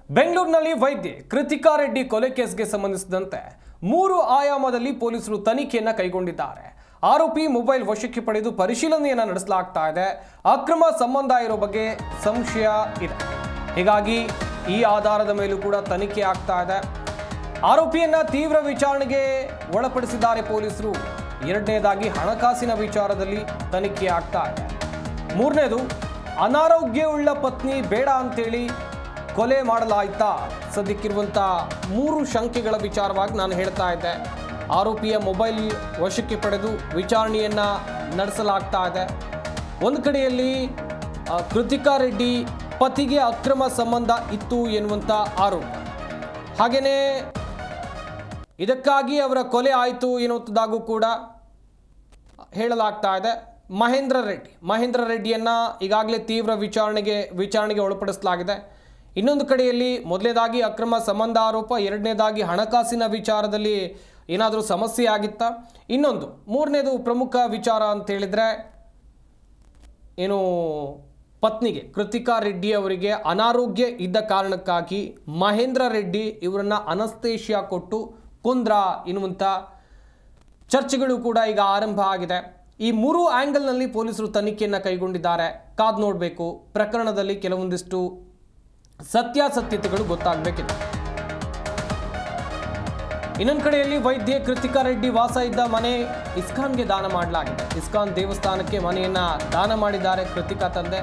ಬೆಂಗಳೂರಿನಲ್ಲಿ ವೈದ್ಯೆ ಕೃತಿಕಾ ರೆಡ್ಡಿ ಕೊಲೆ ಕೇಸ್ಗೆ ಸಂಬಂಧಿಸಿದಂತೆ 3 ಆಯಾಮದಲ್ಲಿ ಪೊಲೀಸರು ತನಿಖೆಯನ್ನು ಕೈಗೊಂಡಿದ್ದಾರೆ. ಆರೋಪಿ ಮೊಬೈಲ್ ವಶಕ್ಕೆ ಪಡೆದು ಪರಿಶೀಲನೆಯನ್ನು ನಡೆಸಲಾಗ್ತಾ ಇದೆ. ಅಕ್ರಮ ಸಂಬಂಧ ಇರೋ ಬಗ್ಗೆ ಸಂಶಯ ಇದೆ. ಹೀಗಾಗಿ ಈ ಆಧಾರದ ಮೇಲೂ ಕೂಡ ತನಿಖೆ ಆಗ್ತಾ ಇದೆ. ಆರೋಪಿಯನ್ನ ತೀವ್ರ ವಿಚಾರಣೆಗೆ ಒಳಪಡಿಸಿದ್ದಾರೆ ಪೊಲೀಸರು. ಎರಡನೇದಾಗಿ ಹಣಕಾಸಿನ ವಿಚಾರದಲ್ಲಿ ತನಿಖೆ ಆಗ್ತಾ ಇದೆ. ಮೂರನೇದು ಅನಾರೋಗ್ಯವುಳ್ಳ ಪತ್ನಿ ಬೇಡ ಅಂತೇಳಿ ಕೊಲೆ ಮಾಡಲಾಯ್ತಾ. ಸದ್ಯಕ್ಕಿರುವಂಥ 3 ಶಂಕೆಗಳ ವಿಚಾರವಾಗಿ ನಾನು ಹೇಳ್ತಾ ಇದ್ದೆ. ಆರೋಪಿಯ ಮೊಬೈಲ್ ವಶಕ್ಕೆ ಪಡೆದು ವಿಚಾರಣೆಯನ್ನು ನಡೆಸಲಾಗ್ತಾ ಇದೆ. ಒಂದು ಕಡೆಯಲ್ಲಿ ಕೃತಿಕಾ ರೆಡ್ಡಿ ಪತಿಗೆ ಅಕ್ರಮ ಸಂಬಂಧ ಇತ್ತು ಎನ್ನುವಂಥ ಆರೋಪ, ಹಾಗೆಯೇ ಇದಕ್ಕಾಗಿ ಅವರ ಕೊಲೆ ಆಯಿತು ಎನ್ನುವಂಥದ್ದಾಗೂ ಕೂಡ ಹೇಳಲಾಗ್ತಾ ಇದೆ. ಮಹೇಂದ್ರ ರೆಡ್ಡಿಯನ್ನು ಈಗಾಗಲೇ ತೀವ್ರ ವಿಚಾರಣೆಗೆ ಒಳಪಡಿಸಲಾಗಿದೆ. ಇನ್ನೊಂದು ಕಡೆಯಲ್ಲಿ ಮೊದಲನೇದಾಗಿ ಅಕ್ರಮ ಸಂಬಂಧ ಆರೋಪ, ಎರಡನೇದಾಗಿ ಹಣಕಾಸಿನ ವಿಚಾರದಲ್ಲಿ ಏನಾದರೂ ಸಮಸ್ಯೆ ಆಗಿತ್ತಾ, ಮೂರನೇದು ಪ್ರಮುಖ ವಿಚಾರ ಅಂತ ಹೇಳಿದರೆ ಏನು ಪತ್ನಿಗೆ ಕೃತಿಕಾ ರೆಡ್ಡಿ ಅವರಿಗೆ ಅನಾರೋಗ್ಯ ಇದ್ದ ಕಾರಣಕ್ಕಾಗಿ ಮಹೇಂದ್ರ ರೆಡ್ಡಿ ಇವರನ್ನು ಅನಸ್ತೇಷಿಯಾ ಕೊಟ್ಟು ಕೊಂದ್ರ ಎನ್ನುವಂಥ ಚರ್ಚೆಗಳು ಕೂಡ ಈಗ ಆರಂಭ ಆಗಿದೆ. ಈ 3 ಆ್ಯಂಗಲ್ನಲ್ಲಿ ಪೊಲೀಸರು ತನಿಖೆಯನ್ನು ಕೈಗೊಂಡಿದ್ದಾರೆ. ಕಾದು ನೋಡಬೇಕು. ಪ್ರಕರಣದಲ್ಲಿ ಕೆಲವೊಂದಿಷ್ಟು ಸತ್ಯಾಸತ್ಯತೆಗಳು ಗೊತ್ತಾಗಬೇಕಿದೆ. ಇನ್ನೊಂದು ಕಡೆಯಲ್ಲಿ ವೈದ್ಯೆ ಕೃತಿಕಾ ರೆಡ್ಡಿ ವಾಸ ಇದ್ದ ಮನೆ ಇಸ್ಕಾನ್ಗೆ ದಾನ ಮಾಡಲಾಗಿದೆ. ಇಸ್ಕಾನ್ ದೇವಸ್ಥಾನಕ್ಕೆ ಮನೆಯನ್ನ ದಾನ ಮಾಡಿದ್ದಾರೆ ಕೃತಿಕಾ ತಂದೆ.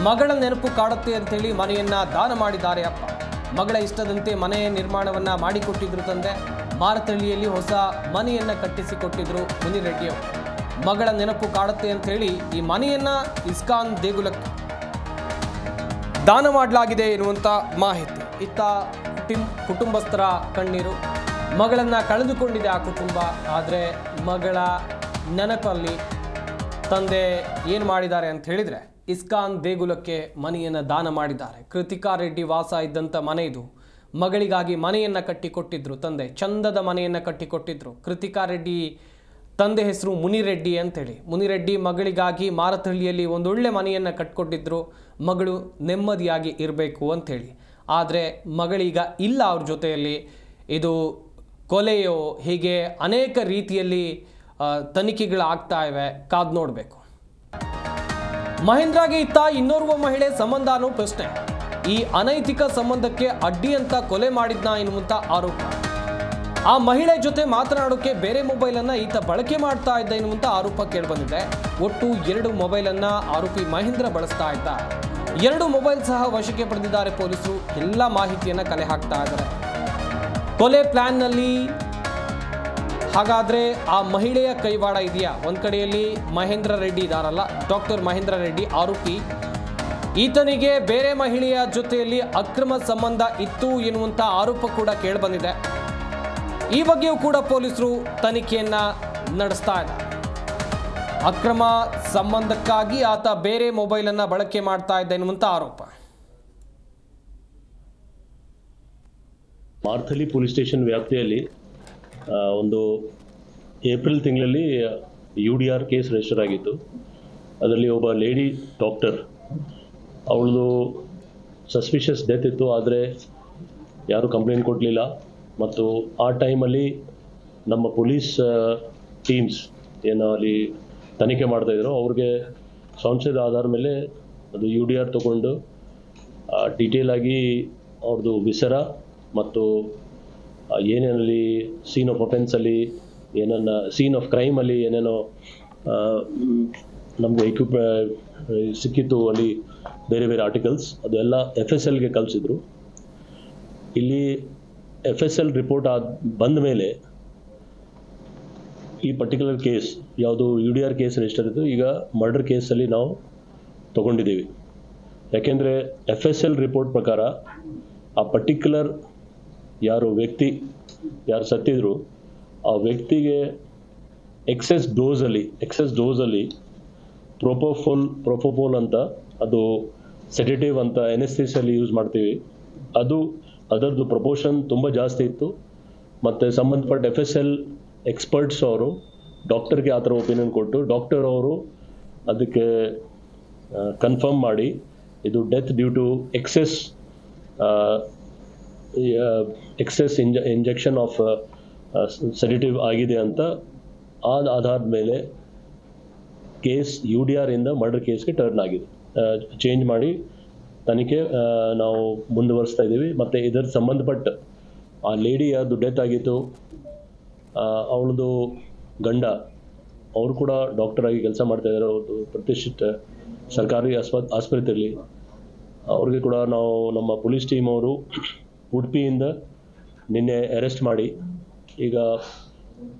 ಮಗಳ ನೆನಪು ಕಾಡುತ್ತೆ ಅಂತೇಳಿ ಮನೆಯನ್ನ ದಾನ ಮಾಡಿದ್ದಾರೆ ಅಪ್ಪ. ಮಗಳ ಇಷ್ಟದಂತೆ ಮನೆ ನಿರ್ಮಾಣವನ್ನ ಮಾಡಿಕೊಟ್ಟಿದ್ರು ತಂದೆ. ಮಾರತಳ್ಳಿಯಲ್ಲಿ ಹೊಸ ಮನೆಯನ್ನ ಕಟ್ಟಿಸಿಕೊಟ್ಟಿದ್ರು ಮುನಿರೆಡ್ಡಿಯವರು. ಮಗಳ ನೆನಪು ಕಾಡುತ್ತೆ ಅಂತೇಳಿ ಈ ಮನೆಯನ್ನ ಇಸ್ಕಾನ್ ದೇಗುಲಕ್ಕೆ ದಾನ ಮಾಡಲಾಗಿದೆ ಎನ್ನುವಂಥ ಮಾಹಿತಿ. ಇತ್ತ ಕುಟುಂಬಸ್ಥರ ಕಣ್ಣೀರು. ಮಗಳನ್ನು ಕಳೆದುಕೊಂಡಿದೆ ಆ ಕುಟುಂಬ. ಆದರೆ ಮಗಳ ನೆನಪಲ್ಲಿ ತಂದೆ ಏನು ಮಾಡಿದ್ದಾರೆ ಅಂತ ಹೇಳಿದರೆ ಇಸ್ಕಾನ್ ದೇಗುಲಕ್ಕೆ ಮನೆಯನ್ನು ದಾನ ಮಾಡಿದ್ದಾರೆ. ಕೃತಿಕಾ ರೆಡ್ಡಿ ವಾಸ ಇದ್ದಂಥ ಮನೆ ಇದು. ಮಗಳಿಗಾಗಿ ಮನೆಯನ್ನು ಕಟ್ಟಿಕೊಟ್ಟಿದ್ರು ತಂದೆ. ಚಂದದ ಮನೆಯನ್ನು ಕಟ್ಟಿಕೊಟ್ಟಿದ್ರು. ಕೃತಿಕಾ ರೆಡ್ಡಿ ತಂದೆ ಹೆಸರು ಮುನಿರೆಡ್ಡಿ ಅಂತೇಳಿ. ಮುನಿರೆಡ್ಡಿ ಮಗಳಿಗಾಗಿ ಮಾರತಹಳ್ಳಿಯಲ್ಲಿ ಒಂದೊಳ್ಳೆ ಮನೆಯನ್ನು ಕಟ್ಟಿಕೊಟ್ಟಿದ್ರು. ಮಗಳು ನೆಮ್ಮದಿಯಾಗಿ ಇರಬೇಕು ಅಂಥೇಳಿ. ಆದರೆ ಮಗಳೀಗ ಇಲ್ಲ ಅವ್ರ ಜೊತೆಯಲ್ಲಿ. ಇದು ಕೊಲೆಯೋ ಹೀಗೆ ಅನೇಕ ರೀತಿಯಲ್ಲಿ ತನಿಖೆಗಳಾಗ್ತಾ ಇವೆ. ಕಾದು ನೋಡಬೇಕು. ಮಹೇಂದ್ರಗೆ ಇತ್ತ ಇನ್ನೋರ್ವ ಮಹಿಳೆ ಸಂಬಂಧ ಅನ್ನೋ ಪ್ರಶ್ನೆ. ಈ ಅನೈತಿಕ ಸಂಬಂಧಕ್ಕೆ ಅಡ್ಡಿ ಅಂತ ಕೊಲೆ ಮಾಡಿದ್ನಾ ಎನ್ನುವಂಥ ಆರೋಪ. ಆ ಮಹಿಳೆ ಜೊತೆ ಮಾತನಾಡೋಕ್ಕೆ ಬೇರೆ ಮೊಬೈಲನ್ನು ಈತ ಬಳಕೆ ಮಾಡ್ತಾ ಇದ್ದ ಎನ್ನುವಂಥ ಆರೋಪ ಕೇಳಿಬಂದಿದೆ. ಒಟ್ಟು 2 ಮೊಬೈಲನ್ನು ಆರೋಪಿ ಮಹೇಂದ್ರ ಬಳಸ್ತಾ ಇದ್ದ. 2 ಮೊಬೈಲ್ ಸಹ ವಶಕ್ಕೆ ಪಡೆದಿದ್ದಾರೆ ಪೊಲೀಸರು. ಎಲ್ಲ ಮಾಹಿತಿಯನ್ನು ಕಲೆ ಹಾಕ್ತಾ ಇದ್ದಾರೆ. ಕೊಲೆ ಪ್ಲಾನ್ನಲ್ಲಿ ಹಾಗಾದರೆ ಆ ಮಹಿಳೆಯ ಕೈವಾಡ ಇದೆಯಾ? ಒಂದು ಕಡೆಯಲ್ಲಿ ಮಹೇಂದ್ರ ರೆಡ್ಡಿ ಇದಾರಲ್ಲ, ಡಾಕ್ಟರ್ ಮಹೇಂದ್ರ ರೆಡ್ಡಿ ಆರೋಪಿ. ಈತನಿಗೆ ಬೇರೆ ಮಹಿಳೆಯ ಜೊತೆಯಲ್ಲಿ ಅಕ್ರಮ ಸಂಬಂಧ ಇತ್ತು ಎನ್ನುವಂಥ ಆರೋಪ ಕೂಡ ಕೇಳಿಬಂದಿದೆ. ಈ ಬಗ್ಗೆಯೂ ಕೂಡ ಪೊಲೀಸರು ತನಿಖೆಯನ್ನ ನಡೆಸ್ತಾ ಇದ್ದಾರೆ. ಅಕ್ರಮ ಸಂಬಂಧಕ್ಕಾಗಿ ಆತ ಬೇರೆ ಮೊಬೈಲನ್ನು ಬಳಕೆ ಮಾಡ್ತಾ ಇದ್ದ ಎನ್ನುವಂಥ ಆರೋಪ. ಮಾರ್ಥಳ್ಳಿ ಪೊಲೀಸ್ ಸ್ಟೇಷನ್ ವ್ಯಾಪ್ತಿಯಲ್ಲಿ ಒಂದು ಏಪ್ರಿಲ್ ತಿಂಗಳಲ್ಲಿ UDR ಕೇಸ್ ರಿಜಿಸ್ಟರ್ ಆಗಿತ್ತು. ಅದರಲ್ಲಿ ಒಬ್ಬ ಲೇಡಿ ಡಾಕ್ಟರ್, ಅವಳದು ಸಸ್ಪಿಷಿಯಸ್ ಡೆತ್ ಇತ್ತು. ಆದರೆ ಯಾರೂ ಕಂಪ್ಲೇಂಟ್ ಕೊಡಲಿಲ್ಲ. ಮತ್ತು ಆ ಟೈಮಲ್ಲಿ ನಮ್ಮ ಪೊಲೀಸ್ ಟೀಮ್ಸ್ ಏನು ಅಲ್ಲಿ ತನಿಖೆ ಮಾಡ್ತಾಯಿದ್ರು, ಅವ್ರಿಗೆ ಸಂಶಯದ ಆಧಾರ ಮೇಲೆ ಅದು UDR ತೊಗೊಂಡು ಡೀಟೇಲ್ ಆಗಿ ಅವ್ರದ್ದು ವಿಸರ ಮತ್ತು ಏನೇನಲ್ಲಿ ಸೀನ್ ಆಫ್ ಅಫೆನ್ಸಲ್ಲಿ ಏನನ್ನ ಸೀನ್ ಆಫ್ ಕ್ರೈಮಲ್ಲಿ ಏನೇನೋ ನಮಗೆ ಸಿಕ್ಕಿತ್ತು ಅಲ್ಲಿ ಬೇರೆ ಬೇರೆ ಆರ್ಟಿಕಲ್ಸ್, ಅದೆಲ್ಲ FSLಗೆ ಕಳಿಸಿದ್ರು. ಇಲ್ಲಿ FSL ರಿಪೋರ್ಟ್ ಬಂದ ಮೇಲೆ ಈ ಪರ್ಟಿಕ್ಯುಲರ್ ಕೇಸ್ ಯಾವುದು UDR ಕೇಸ್ ರಿಜಿಸ್ಟರ್ ಇತ್ತು, ಈಗ ಮರ್ಡರ್ ಕೇಸಲ್ಲಿ ನಾವು ತೊಗೊಂಡಿದ್ದೀವಿ. ಯಾಕೆಂದರೆ FSL ರಿಪೋರ್ಟ್ ಪ್ರಕಾರ ಆ ಪರ್ಟಿಕ್ಯುಲರ್ ಯಾರು ಸತ್ತಿದ್ರು ಆ ವ್ಯಕ್ತಿಗೆ ಎಕ್ಸೆಸ್ ಡೋಸಲ್ಲಿ ಪ್ರೊಪೋಫೋಲ್ ಅಂತ, ಅದು ಸೆಡೇಟಿವ್ ಅಂತ ಎನೆಸ್ಥೆಸಿಯಲ್ಲಿ ಯೂಸ್ ಮಾಡ್ತೀವಿ, ಅದರದ್ದು ಪ್ರಪೋರ್ಷನ್ ತುಂಬ ಜಾಸ್ತಿ ಇತ್ತು. ಮತ್ತು ಸಂಬಂಧಪಟ್ಟ FSL ಎಕ್ಸ್ಪರ್ಟ್ಸ್ ಅವರು ಡಾಕ್ಟರ್ಗೆ ಆ ಥರ ಒಪಿನಿಯನ್ ಕೊಟ್ಟು ಡಾಕ್ಟರ್ ಅವರು ಅದಕ್ಕೆ ಕನ್ಫರ್ಮ್ ಮಾಡಿ ಇದು death due to excess excess injection of sedative ಆಗಿದೆ ಅಂತ ಆಧಾರದ ಮೇಲೆ ಕೇಸ್ UDR ಇಂದ ಮರ್ಡರ್ ಕೇಸ್ಗೆ ಟರ್ನ್ ಆಗಿದೆ. ಚೇಂಜ್ ಮಾಡಿ ತನಿಖೆ ನಾವು ಮುಂದುವರಿಸ್ತಾ ಇದ್ದೀವಿ. ಮತ್ತು ಇದರ ಸಂಬಂಧಪಟ್ಟ ಆ ಲೇಡಿ ಯಾವುದು ಡೆತ್ ಆಗಿತ್ತು, ಅವಳದು ಗಂಡ ಅವರು ಕೂಡ ಡಾಕ್ಟರ್ ಆಗಿ ಕೆಲಸ ಮಾಡ್ತಾಯಿದ್ದಾರೆ. ಒಂದು ಪ್ರತಿಷ್ಠಿತ ಸರ್ಕಾರಿ ಆಸ್ಪತ್ರೆಯಲ್ಲಿ ಅವ್ರಿಗೆ ಕೂಡ ನಾವು ನಮ್ಮ ಪೊಲೀಸ್ ಟೀಮ್ ಅವರು ಉಡುಪಿಯಿಂದ ನಿನ್ನೆ ಅರೆಸ್ಟ್ ಮಾಡಿ ಈಗ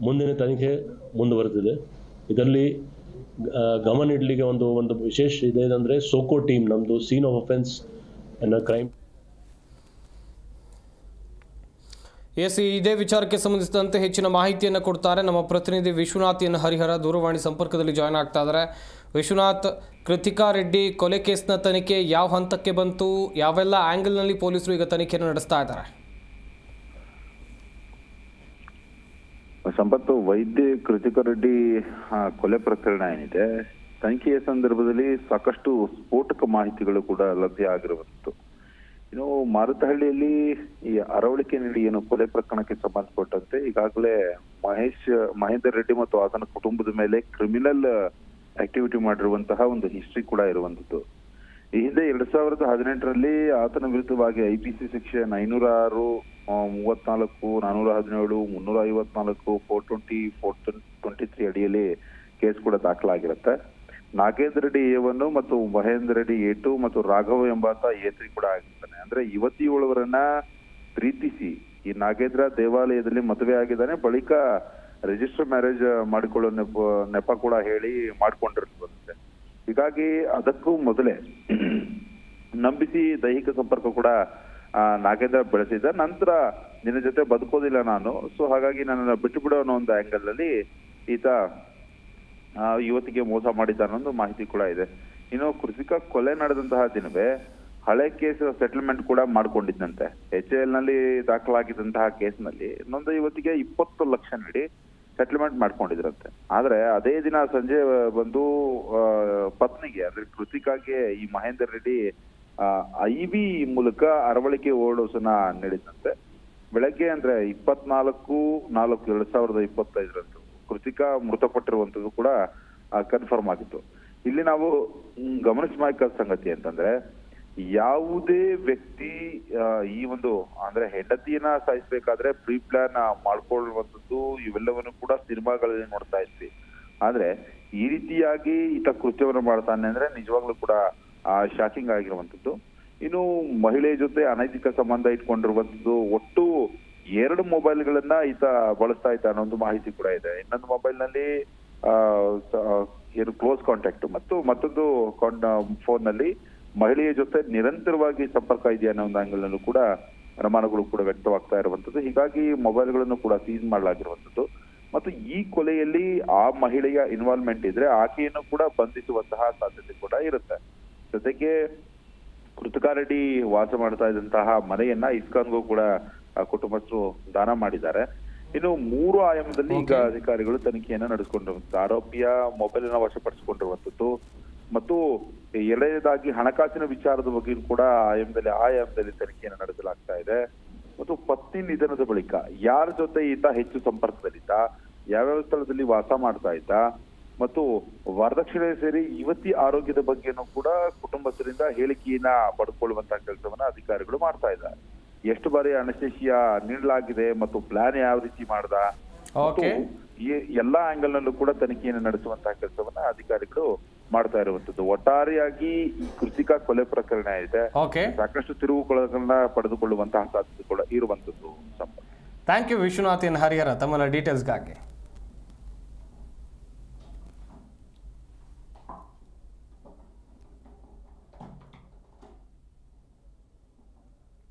ಮುಂದಿನ ತನಿಖೆ ಮುಂದುವರೆದಿದೆ. ಇದರಲ್ಲಿ ಗಮನ ಇಡಲಿಕ್ಕೆ ಒಂದು ವಿಶೇಷ ಇದೆ ಅಂದರೆ ಸೋಕೋ ಟೀಮ್ ನಮ್ಮದು ಸೀನ್ ಆಫ್ ಅಫೆನ್ಸ್ ಅನ್ನೋ ಕ್ರೈಮ್. ಇದೇ ವಿಚಾರಕ್ಕೆ ಸಂಬಂಧಿಸಿದಂತೆ ಹೆಚ್ಚಿನ ಮಾಹಿತಿಯನ್ನು ಕೊಡ್ತಾರೆ ನಮ್ಮ ಪ್ರತಿನಿಧಿ ವಿಶ್ವನಾಥ್ ಎನ್ ಹರಿಹರ ದೂರವಾಣಿ ಸಂಪರ್ಕದಲ್ಲಿ ಜಾಯ್ನ್ ಆಗ್ತಾ ಇದ್ದಾರೆ. ವಿಶ್ವನಾಥ್, ಕೃತಿಕಾ ರೆಡ್ಡಿ ಕೊಲೆ ಕೇಸ್ನ ತನಿಖೆ ಯಾವ ಹಂತಕ್ಕೆ ಬಂತು, ಯಾವೆಲ್ಲ ಆಂಗಲ್ನಲ್ಲಿ ಪೊಲೀಸರು ಈಗ ತನಿಖೆಯನ್ನು ನಡೆಸ್ತಾ ಇದ್ದಾರೆ? ಸಂಪತ್ತು, ವೈದ್ಯ ಕೃತಿಕಾ ರೆಡ್ಡಿ ಕೊಲೆ ಪ್ರಕರಣ ಏನಿದೆ, ತನಿಖೆಯ ಸಂದರ್ಭದಲ್ಲಿ ಸಾಕಷ್ಟು ಸ್ಫೋಟಕ ಮಾಹಿತಿಗಳು ಕೂಡ ಲಭ್ಯ ಆಗಿರುವಂಥದ್ದು. ಇನ್ನು ಮಾರುತಹಳ್ಳಿಯಲ್ಲಿ ಈ ಅರವಳಿಕೆ ನೀಡಿ ಏನು ಕೊಲೆ ಪ್ರಕರಣಕ್ಕೆ ಸಂಬಂಧಪಟ್ಟಂತೆ ಈಗಾಗಲೇ ಮಹೇಂದರ್ ರೆಡ್ಡಿ ಮತ್ತು ಆತನ ಕುಟುಂಬದ ಮೇಲೆ ಕ್ರಿಮಿನಲ್ ಆಕ್ಟಿವಿಟಿ ಮಾಡಿರುವಂತಹ ಒಂದು ಹಿಸ್ಟ್ರಿ ಕೂಡ ಇರುವಂತದ್ದು. ಈ ಹಿಂದೆ 2018ರಲ್ಲಿ ಆತನ ವಿರುದ್ಧವಾಗಿ IPC ಸೆಕ್ಷನ್ 506, 34, 417, 354, 420, 423 ಅಡಿಯಲ್ಲಿ ಕೇಸ್ ಕೂಡ ದಾಖಲಾಗಿರುತ್ತೆ. ನಾಗೇಂದ್ರ ರೆಡ್ಡಿ A1 ಮತ್ತು ಮಹೇಂದ್ರ ರೆಡ್ಡಿ A2 ಮತ್ತು ರಾಘವ್ ಎಂಬಾತ A3 ಕೂಡ ಆಗಿರ್ತಾನೆ. ಅಂದ್ರೆ ಯುವತಿಯವರನ್ನ ಪ್ರೀತಿಸಿ ಈ ನಾಗೇಂದ್ರ ದೇವಾಲಯದಲ್ಲಿ ಮದುವೆ ಆಗಿದ್ದಾನೆ, ಬಳಿಕ ರಿಜಿಸ್ಟರ್ ಮ್ಯಾರೇಜ್ ಮಾಡಿಕೊಳ್ಳೋ ನೆಪ ಕೂಡ ಹೇಳಿ ಮಾಡ್ಕೊಂಡಿರ್ತದೆ. ಹೀಗಾಗಿ ಅದಕ್ಕೂ ಮೊದಲೇ ನಂಬಿಸಿ ದೈಹಿಕ ಸಂಪರ್ಕ ಕೂಡ ನಾಗೇಂದ್ರ ಬೆಳೆಸಿದ್ದ. ನಂತರ ನಿನ್ನ ಜೊತೆ ಬದುಕೋದಿಲ್ಲ ನಾನು, ಸೊ ಹಾಗಾಗಿ ನನ್ನನ್ನು ಬಿಟ್ಟು ಬಿಡೋ ಅನ್ನೋ ಒಂದು ಆಂಗಲ್ ಅಲ್ಲಿ ಈತ ಯುವತಿಗೆ ಮೋಸ ಮಾಡಿದ್ದ ಅನ್ನೋ ಮಾಹಿತಿ ಕೂಡ ಇದೆ. ಇನ್ನು ಕೃತಿಕಾ ಕೊಲೆ ನಡೆದಂತಹ ದಿನವೇ ಹಳೆ ಕೇಸ್ ಸೆಟಲ್ಮೆಂಟ್ ಕೂಡ ಮಾಡ್ಕೊಂಡಿದ್ದಂತೆ. HAL ನಲ್ಲಿ ದಾಖಲಾಗಿದ್ದಂತಹ ಕೇಸ್ನಲ್ಲಿ ಇನ್ನೊಂದು ಯುವತಿಗೆ 20 ಲಕ್ಷ ನೀಡಿ ಸೆಟಲ್ಮೆಂಟ್ ಮಾಡ್ಕೊಂಡಿದ್ರಂತೆ. ಆದ್ರೆ ಅದೇ ದಿನ ಸಂಜೆ ಬಂದು ಪತ್ನಿಗೆ ಅಂದ್ರೆ ಕೃತಿಕಾಗೆ ಈ ಮಹೇಂದರ್ ರೆಡ್ಡಿ IV ಮೂಲಕ ಅರವಳಿಕೆ ಓವರ್ಡೋಸನ್ನ ನೀಡಿದಂತೆ. ಬೆಳಗ್ಗೆ ಅಂದ್ರೆ 24/4/2025 ಕೃತಿಕಾ ಮೃತಪಟ್ಟಿರುವಂತದ್ದು ಕೂಡ ಕನ್ಫರ್ಮ್ ಆಗಿತ್ತು. ಇಲ್ಲಿ ನಾವು ಗಮನಿಸಬೇಕಾದ ಸಂಗತಿ ಅಂತಂದ್ರೆ, ಯಾವುದೇ ವ್ಯಕ್ತಿ ಈ ಒಂದು ಅಂದ್ರೆ ಹೆಂಡತಿಯನ್ನ ಸಾಯಿಸ್ಬೇಕಾದ್ರೆ ಪ್ರೀ ಪ್ಲಾನ್ ಮಾಡ್ಕೊಳ್ಳುವಂಥದ್ದು ಇವೆಲ್ಲವನ್ನು ಕೂಡ ಸಿನಿಮಾಗಳಲ್ಲಿ ನೋಡ್ತಾ ಇದ್ವಿ. ಆದ್ರೆ ಈ ರೀತಿಯಾಗಿ ಈತ ಕೃತ್ಯವನ್ನು ಮಾಡ್ತಾನೆ ಅಂದ್ರೆ ನಿಜವಾಗ್ಲೂ ಕೂಡ ಶಾಕಿಂಗ್ ಆಗಿರುವಂತದ್ದು. ಇನ್ನು ಮಹಿಳೆಯ ಜೊತೆ ಅನೈತಿಕ ಸಂಬಂಧ ಇಟ್ಕೊಂಡಿರುವಂತದ್ದು, ಒಟ್ಟು 2 ಮೊಬೈಲ್ಗಳನ್ನ ಈತ ಬಳಸ್ತಾ ಇದ್ದ ಅನ್ನೋ ಒಂದು ಮಾಹಿತಿ ಕೂಡ ಇದೆ. ಇನ್ನೊಂದು ಮೊಬೈಲ್ ನಲ್ಲಿ ಏನು ಕ್ಲೋಸ್ ಕಾಂಟ್ಯಾಕ್ಟ್ ಮತ್ತು ಮತ್ತೊಂದು ಫೋನ್ ನಲ್ಲಿ ಮಹಿಳೆಯ ಜೊತೆ ನಿರಂತರವಾಗಿ ಸಂಪರ್ಕ ಇದೆಯಾ ಅನ್ನೋ ಒಂದು ಆಂಗಲ್ ನಲ್ಲೂ ಕೂಡ ಅನುಮಾನಗಳು ಕೂಡ ವ್ಯಕ್ತವಾಗ್ತಾ ಇರುವಂತದ್ದು. ಹೀಗಾಗಿ ಮೊಬೈಲ್ಗಳನ್ನು ಕೂಡ ಸೀಸ್ ಮಾಡಲಾಗಿರುವಂತದ್ದು ಮತ್ತು ಈ ಕೊಲೆಯಲ್ಲಿ ಆ ಮಹಿಳೆಯ ಇನ್ವಾಲ್ವ್ಮೆಂಟ್ ಇದ್ರೆ ಆಕೆಯನ್ನು ಕೂಡ ಬಂಧಿಸುವಂತಹ ಸಾಧ್ಯತೆ ಕೂಡ ಇರುತ್ತೆ. ಜೊತೆಗೆ ಕೃತಿಕಾ ರೆಡ್ಡಿ ವಾಸ ಮಾಡ್ತಾ ಇದ್ದಂತಹ ಮನೆಯನ್ನ ಇಸ್ಕಾನ್ಗೂ ಕೂಡ ಕುಟುಂಬಸ್ಥರು ದಾನ ಮಾಡಿದ್ದಾರೆ. ಇನ್ನು 3 ಆಯಾಮದಲ್ಲಿ ಈಗ ಅಧಿಕಾರಿಗಳು ತನಿಖೆಯನ್ನ ನಡೆಸಿಕೊಂಡಿರುವಂತದ್ದು. ಆರೋಪಿಯ ಮೊಬೈಲ್ ಅನ್ನ ವಶಪಡಿಸಿಕೊಂಡಿರುವಂತದ್ದು ಮತ್ತು ಎರಡನೇದಾಗಿ ಹಣಕಾಸಿನ ವಿಚಾರದ ಬಗ್ಗೆ ಕೂಡ ಆಯಾಮದಲ್ಲಿ ತನಿಖೆಯನ್ನು ನಡೆಸಲಾಗ್ತಾ ಇದೆ. ಮತ್ತು ಪತ್ನಿ ನಿಧನದ ಬಳಿಕ ಯಾರ ಜೊತೆ ಈತ ಹೆಚ್ಚು ಸಂಪರ್ಕದಲ್ಲಿದ್ದ, ಯಾವ್ಯಾವ ಸ್ಥಳದಲ್ಲಿ ವಾಸ ಮಾಡ್ತಾ ಇದ್ದ ಮತ್ತು ವರದಕ್ಷಿಣೆ ಸೇರಿ ಯುವತಿ ಆರೋಗ್ಯದ ಬಗ್ಗೆನೂ ಕೂಡ ಕುಟುಂಬಸ್ಥರಿಂದ ಹೇಳಿಕೆಯನ್ನ ಪಡೆದುಕೊಳ್ಳುವಂತಹ ಕೆಲಸವನ್ನ ಅಧಿಕಾರಿಗಳು ಮಾಡ್ತಾ ಇದ್ದಾರೆ. ಎಷ್ಟು ಬಾರಿ ಅನಸ್ತೇಶಿಯಾ ನೀಡಲಾಗಿದೆ ಮತ್ತು ಪ್ಲಾನ್ ಯಾವ ರೀತಿ ಮಾಡ್ದ, ಈ ಎಲ್ಲಾ ಆಂಗಲ್ ನಲ್ಲೂ ಕೂಡ ತನಿಖೆಯನ್ನು ನಡೆಸುವಂತಹ ಕೆಲಸವನ್ನ ಅಧಿಕಾರಿಗಳು ಮಾಡ್ತಾ ಇರುವಂತದ್ದು. ಒಟ್ಟಾರೆಯಾಗಿ ಈ ಕೃತಿಕಾ ಕೊಲೆ ಪ್ರಕರಣ ಇದೆ, ಸಾಕಷ್ಟು ತಿರುವುಗಳನ್ನ ಪಡೆದುಕೊಳ್ಳುವಂತಹ ಸಾಧ್ಯತೆ ಕೂಡ ಇರುವಂತದ್ದು. Thank you Vishwanath N Harihara ತಮ್ಮ ಡೀಟೇಲ್ಸ್ಗಾಗಿ.